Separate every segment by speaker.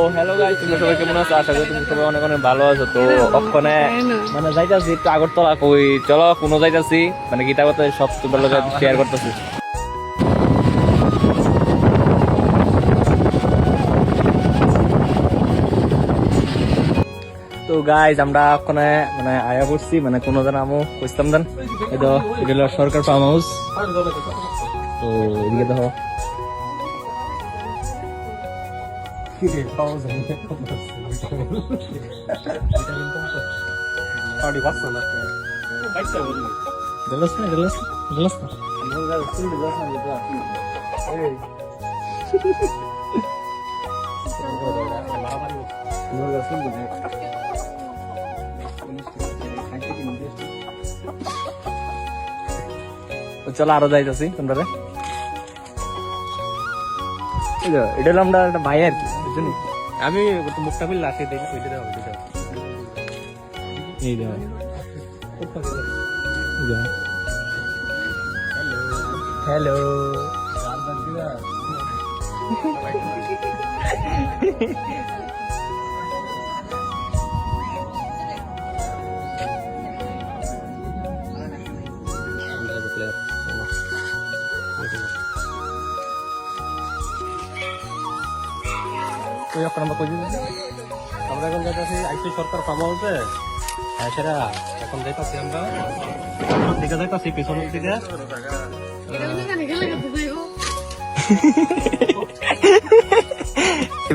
Speaker 1: ও hello guys, তোমরা সবাই কেমন আছো? আশা করি তোমরা সবাই অনেক অনেক ভালো আছো। তো ওখানে মানে যাইতাছি একটু আগরতলা, কই চলো কোনো যাইতাছি মানে গীতা কথা সব তোমার লগে শেয়ার করতেছি। তো গাইজ আমরা ওখানে মানে আয়া করছি মানে কোনো জন আমো কইতাম দেন এই তো এটা হলো সরকার ফার্ম হাউস। তো এদিকে দেখো চলো আরো যাইতেছি তোমরা। এটা হলো আমরা একটা ভাই আর কি, বুঝলি? আমি মুখটা খুললে আসে দেখি ওইটা দাও, ওইটা দাও, এই দাও, হ্যালো
Speaker 2: আমরা এখন যাইতেছি আইসি সরকার ফার্ম হাউসে। সেটা এখন যাইতেছি আমরা দিকে যাইতেছি পিছনের দিকে।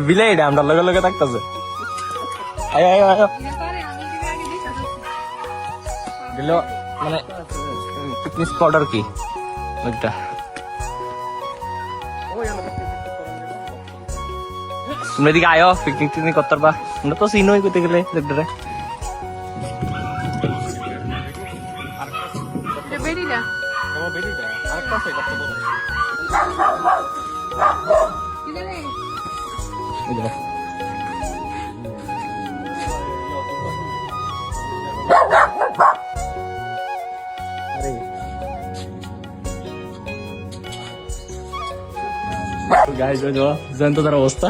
Speaker 1: বিলাইটা আমরা লগে লগে থাকতেছে। দিল মানে পিকনিক স্পট আর কি ওইটা। তোমরা এদিকে আয়ো, পিকনিক টিকনিক করতে পারবা। আমরা তো চিনোই করতে গেলে দেখতে গাইজ জয়ন্তদার অবস্থা।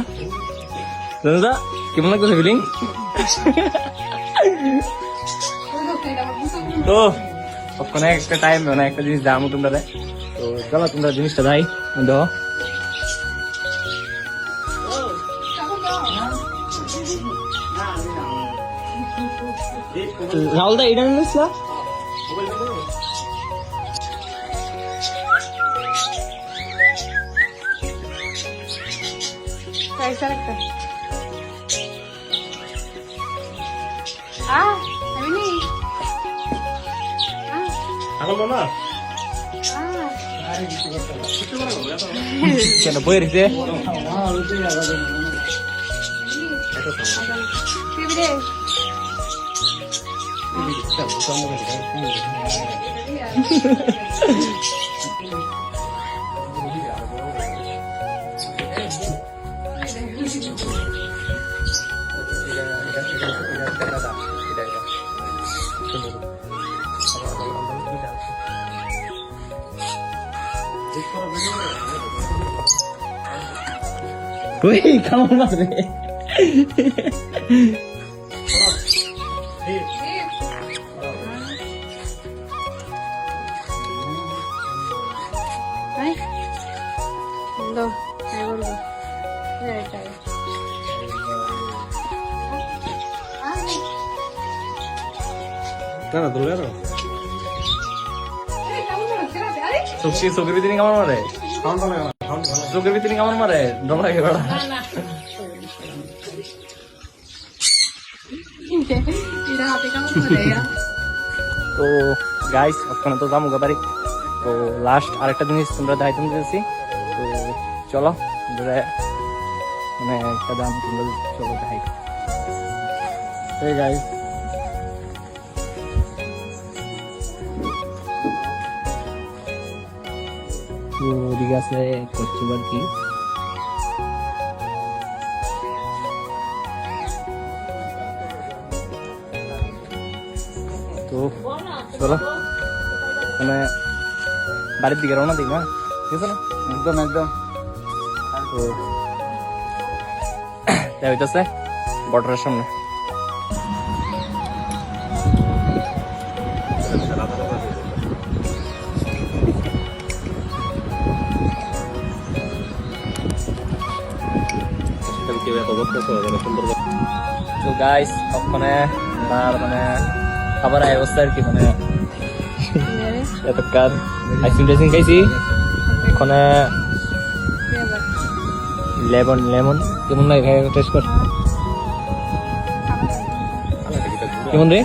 Speaker 1: জয়ন্তদা কেমন লাগতেছে ফিলিং? তো ওখানে একটা টাইম মানে একটা জিনিস দাম তোমরা, তো চলো তোমরা জিনিসটা যাই দেখো। রাহুল দা এটা নিস না কেন বই রেখে কেমন মাত্রে চোখের ভিতরে কেমন মারে, চোখের ভিতরে কেমন মারে ডর লাগে বেড়া। তো গাইস ওখানে তো যাবো বাড়ি। তো লাস্ট আরেকটা জিনিস তোমরা দায়িত্ব দিয়েছি, তো চলো মানে একটা দাম তোমরা চলো দেখাই। এই গাইস ওদিকে আছে করছি আর কি। তো চলো মানে বাড়ির দিকে রওনা দিই না, ঠিক আছে না? একদম একদম। তো দেখা হইতেছে বর্ডারের সামনে। তো গাইস ওখানে আর মানে খাবার অবস্থা আর কি মানে এতকার আইসক্রিম টাইসক্রিম খাইছি ওখানে লেমন লেমন কেমন লাগে খাই টেস্ট কর কেমন রে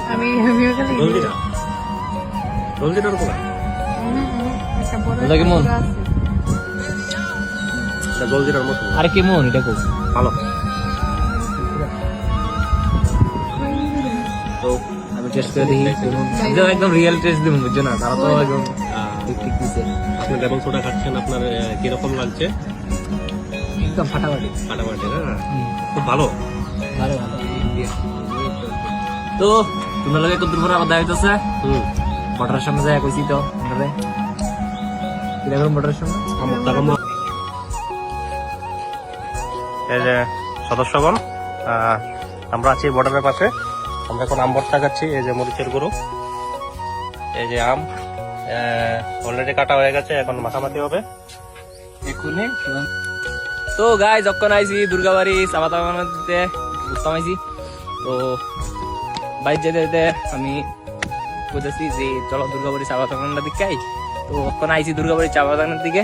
Speaker 1: ওটা কেমন আরে কেমন এটা খুব
Speaker 2: ভালো।
Speaker 1: তো আমি টেস্ট করে দেখি কেমন একদম রিয়েল টেস্ট দিব বুঝছো না তারা তো একদম ঠিক ঠিক দিছে।
Speaker 2: আপনি লেমন সোডা খাচ্ছেন, আপনার কিরকম লাগছে?
Speaker 1: একদম ফাটাফাটি
Speaker 2: ফাটাফাটি না, খুব ভালো।
Speaker 1: ভালো ভালো তো তোমরা লাগে কত পরে আবার দেখা হইতেছে বর্ডারের সামনে যায় কইছি তো বর্ডারে কিরকম বর্ডারের সামনে
Speaker 2: এই যে সদস্যগণ, আমরা আছি বর্ডারের পাশে। আমরা এখন আম ভর্তা খাচ্ছি। এই যে মরিচের গুঁড়ো, এই যে আম অলরেডি কাটা হয়ে গেছে, এখন মাখামাখি হবে
Speaker 1: এখনই। তো গাই যখন আইছি দুর্গাবাড়ি চাপাতা দিতে বুঝতাম আইছি তো বাইর যেতে যেতে আমি বুঝেছি যে চলো দুর্গাবাড়ি চা বাগানটার দিকে আই। তো ওখানে আইছি দুর্গাবাড়ি চা বাগানের দিকে।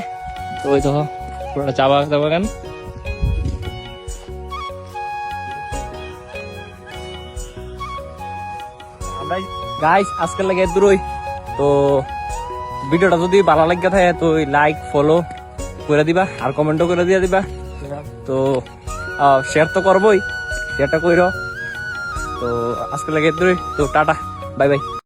Speaker 1: তো ওই তো পুরোটা চা বাগান। গাইস আজকের লাগে দূরই। তো ভিডিওটা যদি ভালো লাগে থাকে তো লাইক ফলো করে দিবা আর কমেন্টও করে দিয়ে দিবা। তো শেয়ার তো করবোই, শেয়ারটা কইরো। তো আজকের লাগে দূরই। তো টাটা বাই বাই।